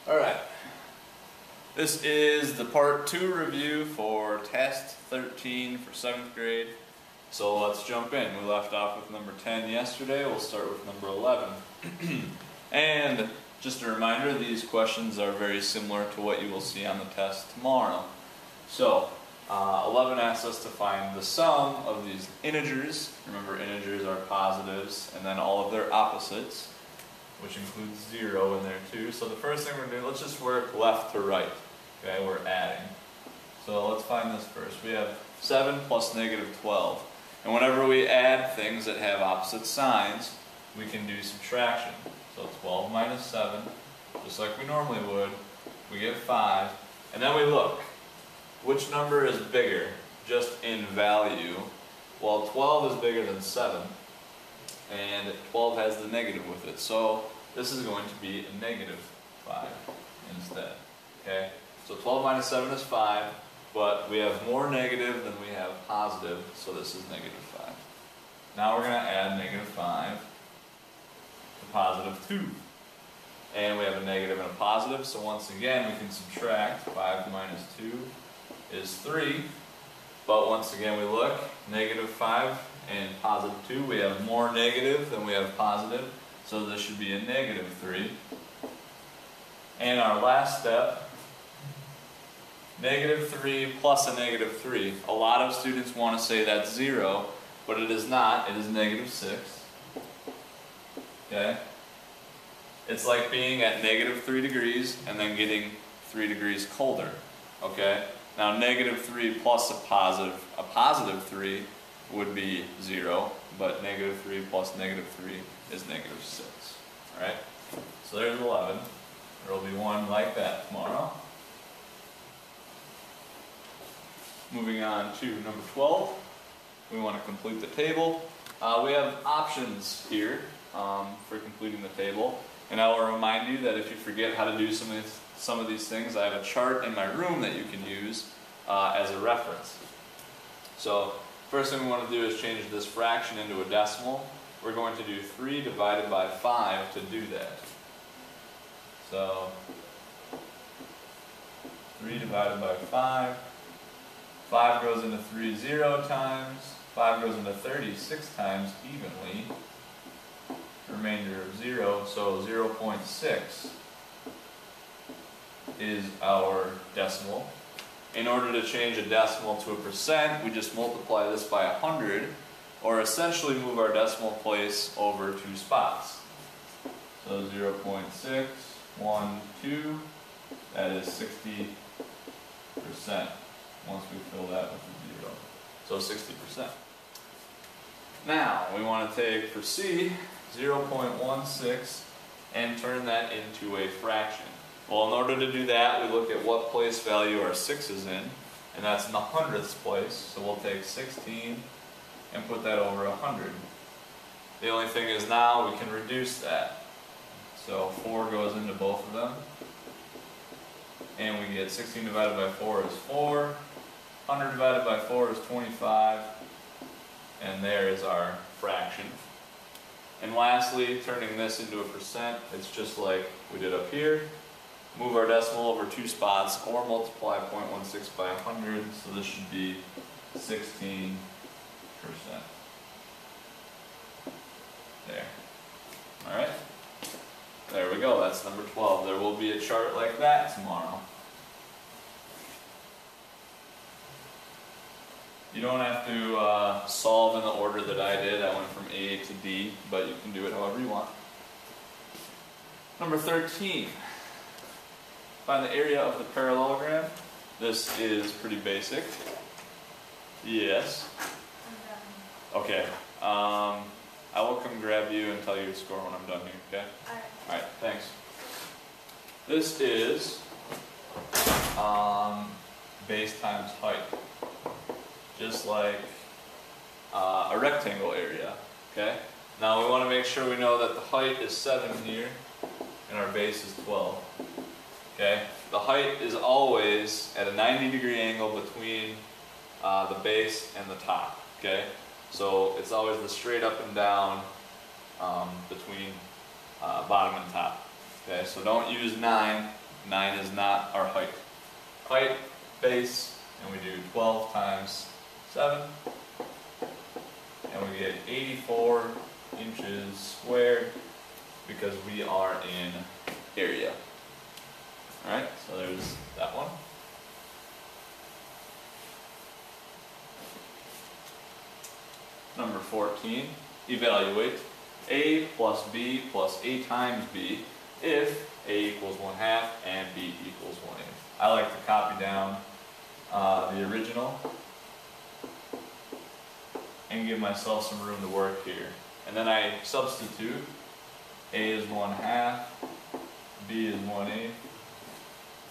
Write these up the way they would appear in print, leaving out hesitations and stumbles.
Alright, this is the part 2 review for test 13 for 7th grade. So let's jump in. We left off with number 10 yesterday, we'll start with number 11. And just a reminder, these questions are very similar to what you will see on the test tomorrow. So, 11 asks us to find the sum of these integers. Remember, integers are positives, and then all of their opposites, which includes 0 in there too. So the first thing we're going to do, let's just work left to right. Okay, we're adding. So let's find this first. We have 7 plus negative 12. And whenever we add things that have opposite signs, we can do subtraction. So 12 minus 7, just like we normally would, we get 5. And then we look. Which number is bigger, just in value? Well, 12 is bigger than 7. And 12 has the negative with it. So this is going to be a negative 5 instead. Okay? So 12 minus 7 is 5, but we have more negative than we have positive, so this is negative 5. Now we're going to add negative 5 to positive 2. And we have a negative and a positive, so once again we can subtract. 5 minus 2 is 3. But once again we look, negative 5 and positive 2, we have more negative than we have positive, so this should be a negative 3. And our last step, negative 3 plus a negative 3. A lot of students want to say that's 0, but it is not, it is negative 6. Okay? It's like being at negative 3 degrees and then getting 3 degrees colder. Okay? Now negative 3 plus a positive 3 would be 0, but negative 3 plus negative 3 is negative 6. Alright? So there's 11. There will be one like that tomorrow. Moving on to number 12. We want to complete the table. We have options here for completing the table. And I will remind you that if you forget how to do some of these things, I have a chart in my room that you can use as a reference. So, first thing we want to do is change this fraction into a decimal. We're going to do 3 divided by 5 to do that. So, 3 divided by 5. 5 goes into 3 0 times. 5 goes into 30 6 times evenly. Remainder of 0, so 0.6 is our decimal. In order to change a decimal to a percent, we just multiply this by 100, or essentially move our decimal place over 2 spots. So 0.612, that is 60% once we fill that with a 0. So 60%. Now, we want to take, for C, 0.16 and turn that into a fraction. Well, in order to do that, we look at what place value our 6 is in, and that's in the hundredths place. So we'll take 16 and put that over 100. The only thing is now we can reduce that. So 4 goes into both of them, and we get 16 divided by 4 is 4, 100 divided by 4 is 25, and there is our fraction. And lastly, turning this into a percent, it's just like we did up here. Move our decimal over 2 spots, or multiply 0.16 by 100, so this should be 16%. There. Alright? There we go, that's number 12. There will be a chart like that tomorrow. You don't have to solve in the order that I did. I went from A to D, but you can do it however you want. Number 13. Find the area of the parallelogram. This is pretty basic. Yes. Okay. I will come grab you and tell you your score when I'm done here, okay? Alright, thanks. This is base times height. Just like a rectangle area, okay? Now we want to make sure we know that the height is 7 here, and our base is 12, okay? The height is always at a 90-degree angle between the base and the top, okay? So it's always the straight up and down between bottom and top, okay? So don't use 9 9 is not our height. Height, base, and we do 12 times 7, and we get 84 inches squared because we are in area. Alright, so there's that one. Number 14, evaluate a plus b plus a times b if a equals 1/2 and b equals 1/8. I like to copy down the original and give myself some room to work here. And then I substitute. A is 1/2, b is 1/8,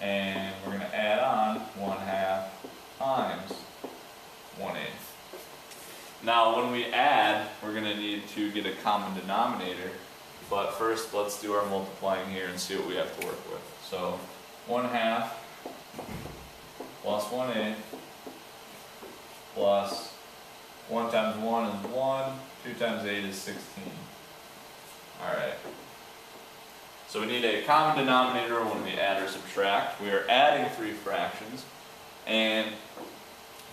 and we're going to add on 1/2 times 1/8. Now when we add, we're going to need to get a common denominator, but first let's do our multiplying here and see what we have to work with. So 1/2 plus 1/8 plus 1 times 1 is 1, 2 times 8 is 16. Alright. So we need a common denominator when we add or subtract. We are adding 3 fractions, and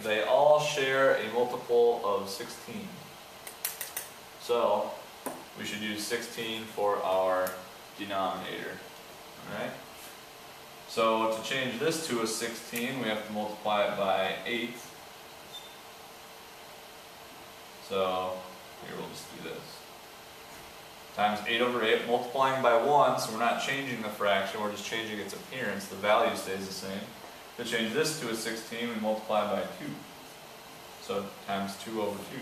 they all share a multiple of 16. So we should use 16 for our denominator. Alright? So to change this to a 16, we have to multiply it by 8. So here we'll just do this. Times 8 over 8, multiplying by 1, so we're not changing the fraction, we're just changing its appearance, the value stays the same. To change this to a 16, we multiply by 2. So times 2 over 2.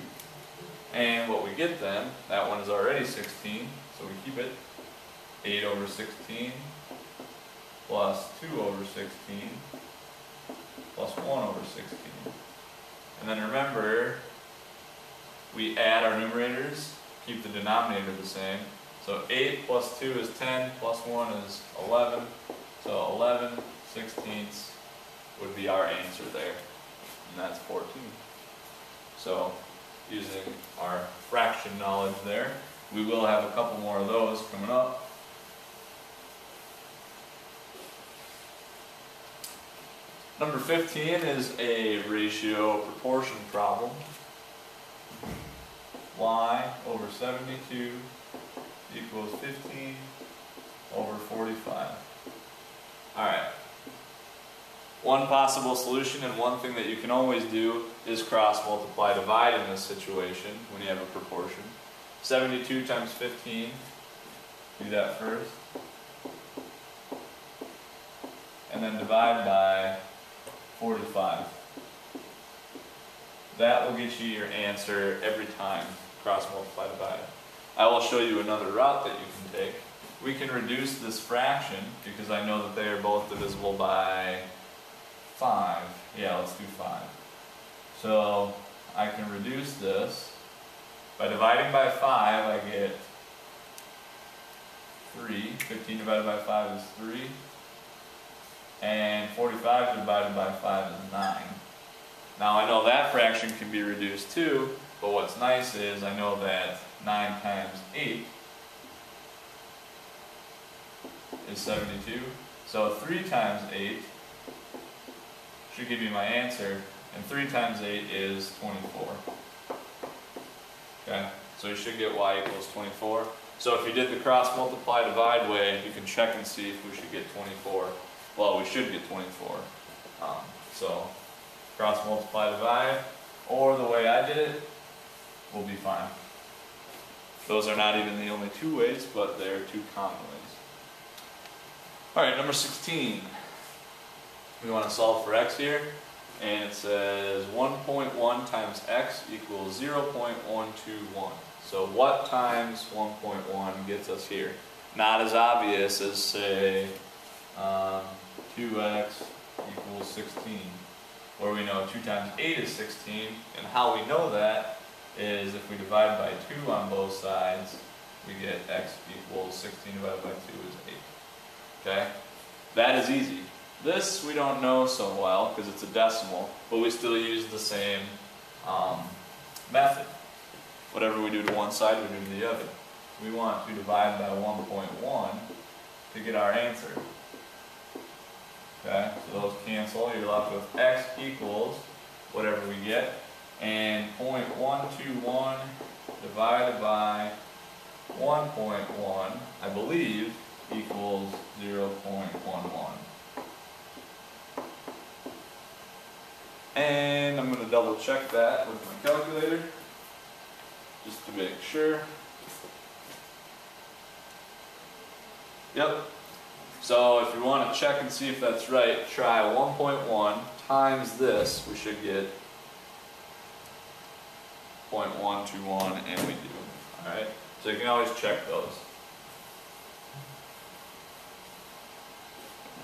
And what we get then, that one is already 16, so we keep it. 8 over 16 plus 2 over 16 plus 1 over 16. And then remember, we add our numerators, keep the denominator the same. So 8 plus 2 is 10, plus 1 is 11. So 11/16 would be our answer there. And that's 14. So using our fraction knowledge there, we will have a couple more of those coming up. Number 15 is a ratio proportion problem. Y over 72 equals 15 over 45. Alright. One possible solution, and one thing that you can always do, is cross multiply divide in this situation when you have a proportion. 72 times 15, do that first. And then divide by 45. That will get you your answer every time. Cross multiply divide. I will show you another route that you can take. We can reduce this fraction because I know that they are both divisible by 5. Yeah, let's do 5. So I can reduce this by dividing by 5. I get 3. 15 divided by 5 is 3, and 45 divided by 5 is 9. Now I know that fraction can be reduced too, but what's nice is I know that 9 times 8 is 72. So 3 times 8 should give you my answer, and 3 times 8 is 24. Okay, so you should get y equals 24. So if you did the cross multiply divide way, you can check and see if we should get 24. Well, we should get 24. So cross multiply divide, or the way I did it, will be fine. Those are not even the only 2 ways, but they're 2 common ways. Alright, number 16. We want to solve for x here, and it says 1.1 times x equals 0.121. So what times 1.1 gets us here? Not as obvious as, say, 2x equals 16, where we know 2 times 8 is 16, and how we know that is if we divide by 2 on both sides, we get x equals 16 divided by 2 is 8. Okay? That is easy. This we don't know so well because it's a decimal, but we still use the same method. Whatever we do to one side, we do to the other. We want to divide by 1.1 to get our answer. Okay, so those cancel. You're left with x equals whatever we get, and 0.121 divided by 1.1, I believe, equals 0.11. And I'm going to double check that with my calculator, just to make sure. Yep. So if you want to check and see if that's right, try 1.1 times this. We should get 0.121, and we do. Alright? So you can always check those.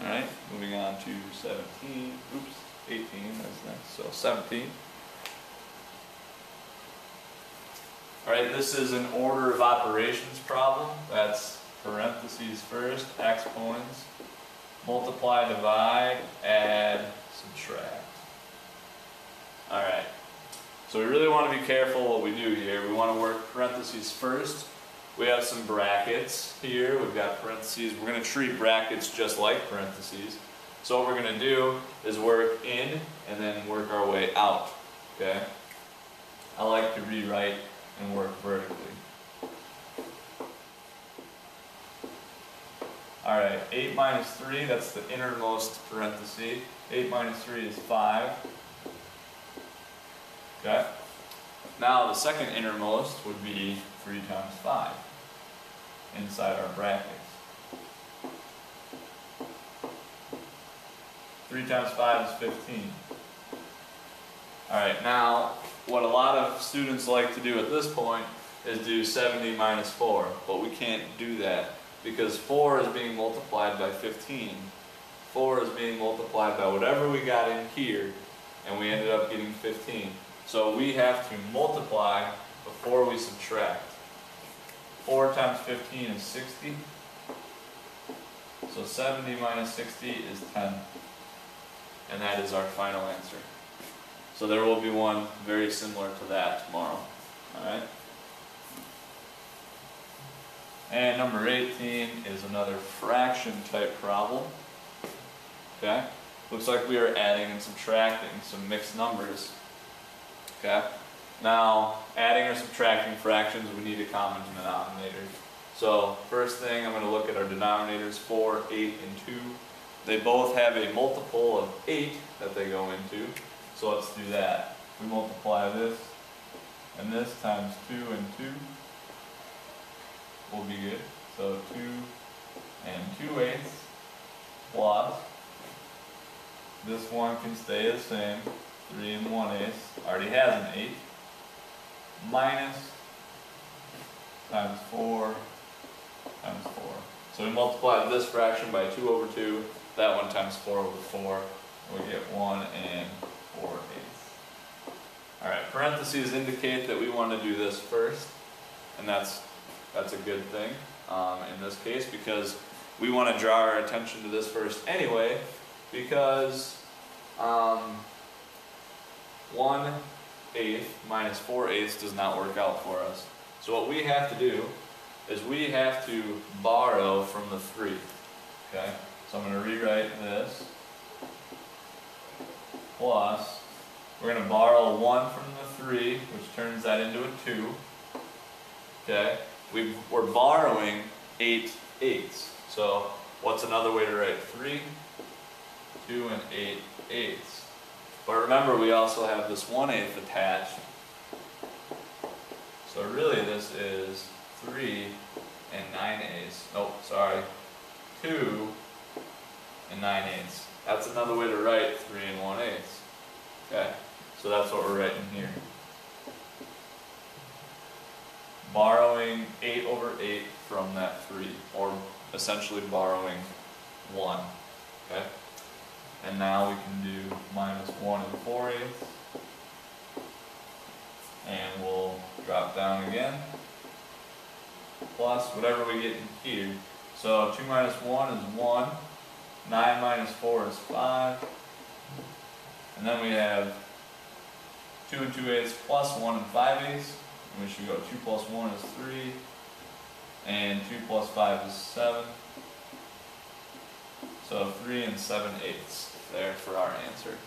Alright, moving on to 17. Oops, 18, that's next. So 17. Alright, this is an order of operations problem. That's parentheses first, exponents, multiply, divide, add, subtract. Alright, so we really want to be careful what we do here. We want to work parentheses first. We have some brackets here. We've got parentheses. We're going to treat brackets just like parentheses. So what we're going to do is work in and then work our way out. Okay? I like to rewrite and work vertically. Alright, 8 minus 3, that's the innermost parenthesis. 8 minus 3 is 5. Okay? Now the second innermost would be 3 times 5 inside our brackets. 3 times 5 is 15. Alright, now what a lot of students like to do at this point is do 70 minus 4, but we can't do that because 4 is being multiplied by 15. 4 is being multiplied by whatever we got in here, and we ended up getting 15. So we have to multiply before we subtract. 4 times 15 is 60. So 70 minus 60 is 10. And that is our final answer. So there will be one very similar to that tomorrow. Alright? And number 18 is another fraction type problem. Okay? Looks like we are adding and subtracting some mixed numbers. Okay? Now, adding or subtracting fractions, we need a common denominator. So, first thing, I'm going to look at our denominators, 4, 8, and 2. They both have a multiple of 8 that they go into. So let's do that. We multiply this and this times 2 and 2 will be good. So 2 and 2/8 plus, this one can stay the same, 3 and 1/8, already has an 8, minus times 4 times 4. So we multiply this fraction by 2 over 2, that one times 4 over 4, and we get 1 and 4/8. Alright, parentheses indicate that we want to do this first, and that's a good thing in this case, because we want to draw our attention to this first anyway, because 1/8 minus 4/8 does not work out for us. So what we have to do is we have to borrow from the 3. Okay? So I'm going to rewrite this. Plus, we're going to borrow 1 from the 3, which turns that into a 2. Okay? We're borrowing 8/8. So what's another way to write 3? 2 and 8/8. But remember, we also have this 1/8 attached. So really this is 3 and 9/8. Oh, sorry. 2 and 9/8. That's another way to write 3 and 1/8. Okay, so that's what we're writing here. Borrowing 8 over 8 from that 3, or essentially borrowing 1. Okay, and now we can do minus 1 and 4/8. And we'll drop down again. Plus whatever we get in here. So 2 minus 1 is 1. 9 minus 4 is 5. And then we have 2 and 2/8 plus 1 and 5/8. And we should go 2 plus 1 is 3. And 2 plus 5 is 7. So 3 7/8 there for our answer.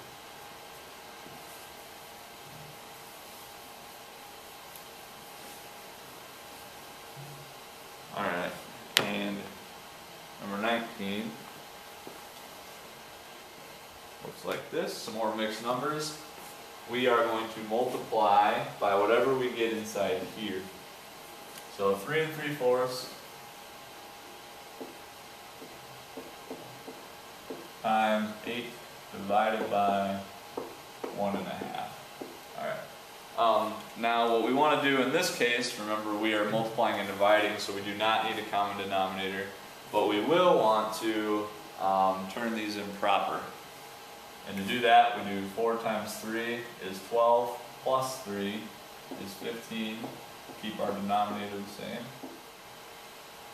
Alright, and number 19 looks like this, some more mixed numbers. We are going to multiply by whatever we get inside here. So 3 3/4 times 8 divided by 1.5. Alright. Now what we want to do in this case, remember we are multiplying and dividing, so we do not need a common denominator, but we will want to turn these improper. And to do that, we do 4 times 3 is 12, plus 3 is 15, keep our denominator the same.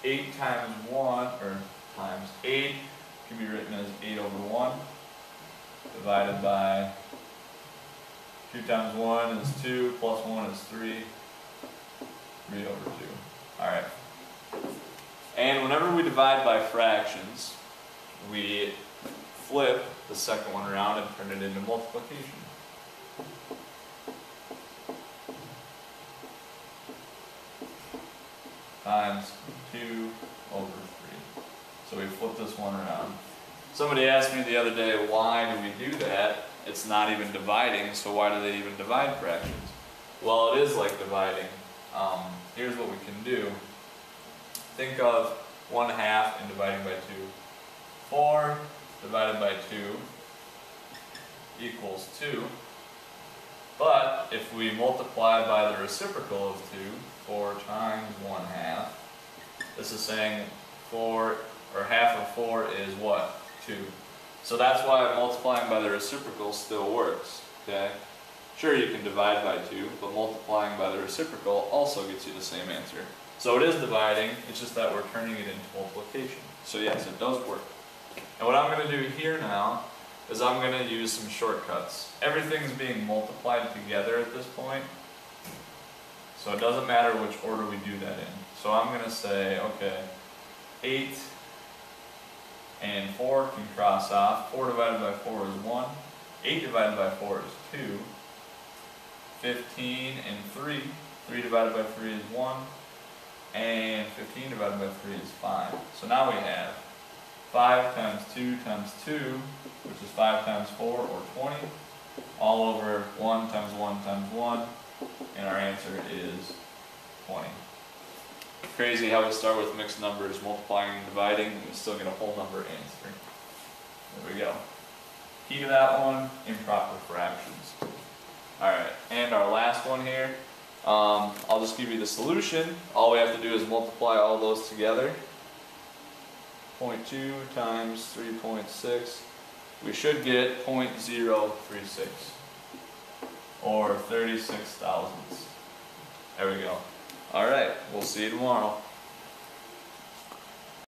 8 times 1, or times 8, can be written as 8 over 1, divided by 2 times 1 is 2, plus 1 is 3, 3 over 2. Alright. And whenever we divide by fractions, we flip the second one around and turn it into multiplication. Times 2 over 3. So we flip this one around. Somebody asked me the other day, why do we do that? It's not even dividing, so why do they even divide fractions? Well, it is like dividing. Here's what we can do. Think of 1/2 and dividing by 2. 4 divided by 2 equals 2. But if we multiply by the reciprocal of 2, 4 times 1/2, this is saying 4, or half of 4 is what? 2. So that's why multiplying by the reciprocal still works, okay? Sure, you can divide by 2, but multiplying by the reciprocal also gets you the same answer. So it is dividing, it's just that we're turning it into multiplication. So yes, it does work. And what I'm going to do here now is I'm going to use some shortcuts. Everything's being multiplied together at this point, so it doesn't matter which order we do that in. So I'm going to say, okay, 8 and 4 can cross off. 4 divided by 4 is 1. 8 divided by 4 is 2. 15 and 3. 3 divided by 3 is 1. And 15 divided by 3 is 5. So now we have 5 times 2 times 2, which is 5 times 4, or 20, all over 1 times 1 times 1, and our answer is 20. Crazy how we start with mixed numbers, multiplying and dividing, and we still get a whole number answer. There we go. Key to that one, improper fractions. Alright, and our last one here, I'll just give you the solution. All we have to do is multiply all those together. 0.2 times 3.6, we should get 0.036, or 36 thousandths. There we go. Alright, we'll see you tomorrow.